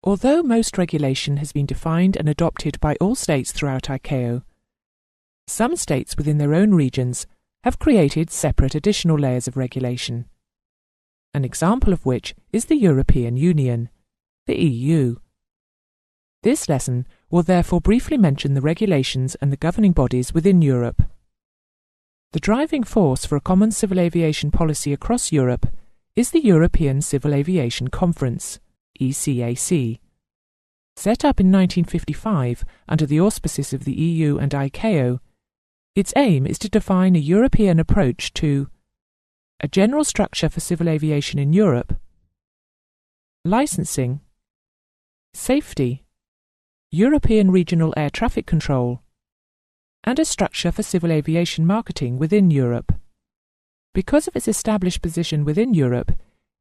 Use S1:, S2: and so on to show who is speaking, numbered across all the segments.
S1: Although most regulation has been defined and adopted by all states throughout ICAO, some states within their own regions have created separate additional layers of regulation, an example of which is the European Union, the EU. This lesson will therefore briefly mention the regulations and the governing bodies within Europe. The driving force for a common civil aviation policy across Europe is the European Civil Aviation Conference, ECAC. Set up in 1955 under the auspices of the EU and ICAO, its aim is to define a European approach to a general structure for civil aviation in Europe, licensing, safety, European regional air traffic control, and a structure for civil aviation marketing within Europe. Because of its established position within Europe,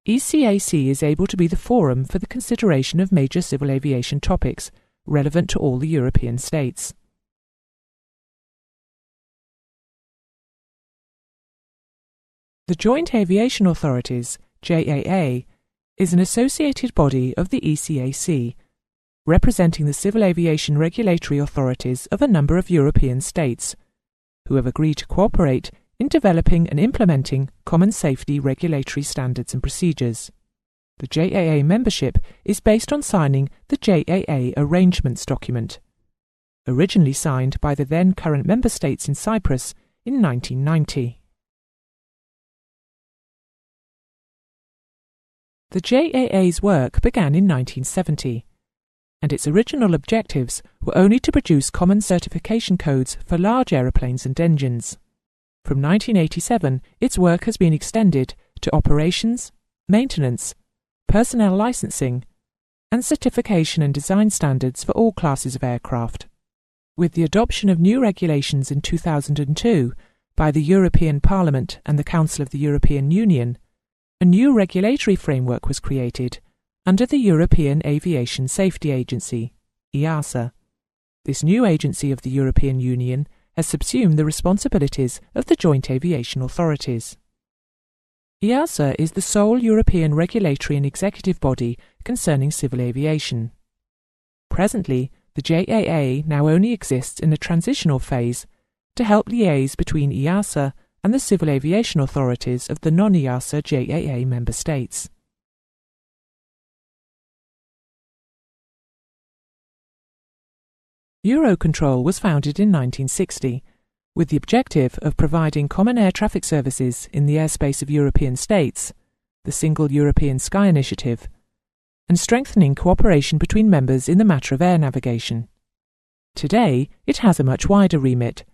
S1: ECAC is able to be the forum for the consideration of major civil aviation topics relevant to all the European states. The Joint Aviation Authorities, JAA, is an associated body of the ECAC, representing the civil aviation regulatory authorities of a number of European states, who have agreed to cooperate in developing and implementing common safety regulatory standards and procedures. The JAA membership is based on signing the JAA Arrangements document, originally signed by the then current member states in Cyprus in 1990. The JAA's work began in 1970, and its original objectives were only to produce common certification codes for large aeroplanes and engines. From 1987, its work has been extended to operations, maintenance, personnel licensing, and certification and design standards for all classes of aircraft. With the adoption of new regulations in 2002 by the European Parliament and the Council of the European Union, a new regulatory framework was created under the European Aviation Safety Agency, EASA. This new agency of the European Union has subsumed the responsibilities of the Joint Aviation Authorities. EASA is the sole European regulatory and executive body concerning civil aviation. Presently, the JAA now only exists in a transitional phase to help liaise between EASA and the civil aviation authorities of the non-EASA JAA member states. Eurocontrol was founded in 1960, with the objective of providing common air traffic services in the airspace of European states, the Single European Sky Initiative, and strengthening cooperation between members in the matter of air navigation. Today, it has a much wider remit,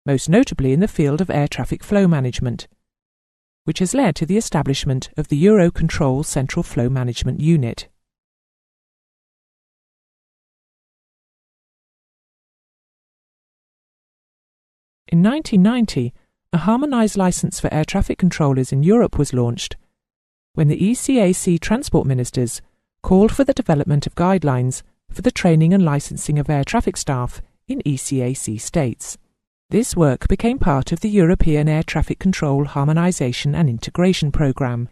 S1: most notably in the field of air traffic flow management, which has led to the establishment of the Eurocontrol Central Flow Management Unit. In 1990, a harmonised licence for air traffic controllers in Europe was launched, when the ECAC transport ministers called for the development of guidelines for the training and licensing of air traffic staff in ECAC states. This work became part of the European Air Traffic Control Harmonisation and Integration Programme.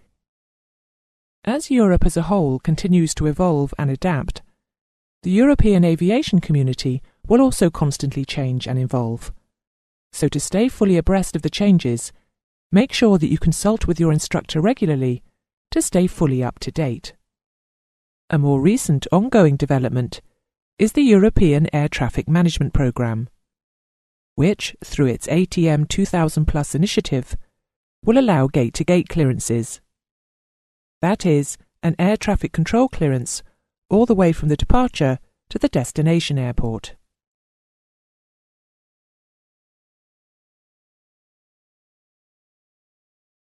S1: As Europe as a whole continues to evolve and adapt, the European aviation community will also constantly change and evolve. So to stay fully abreast of the changes, make sure that you consult with your instructor regularly to stay fully up to date. A more recent ongoing development is the European Air Traffic Management Programme, which, through its ATM 2000+ initiative, will allow gate-to-gate clearances. That is, an air traffic control clearance all the way from the departure to the destination airport.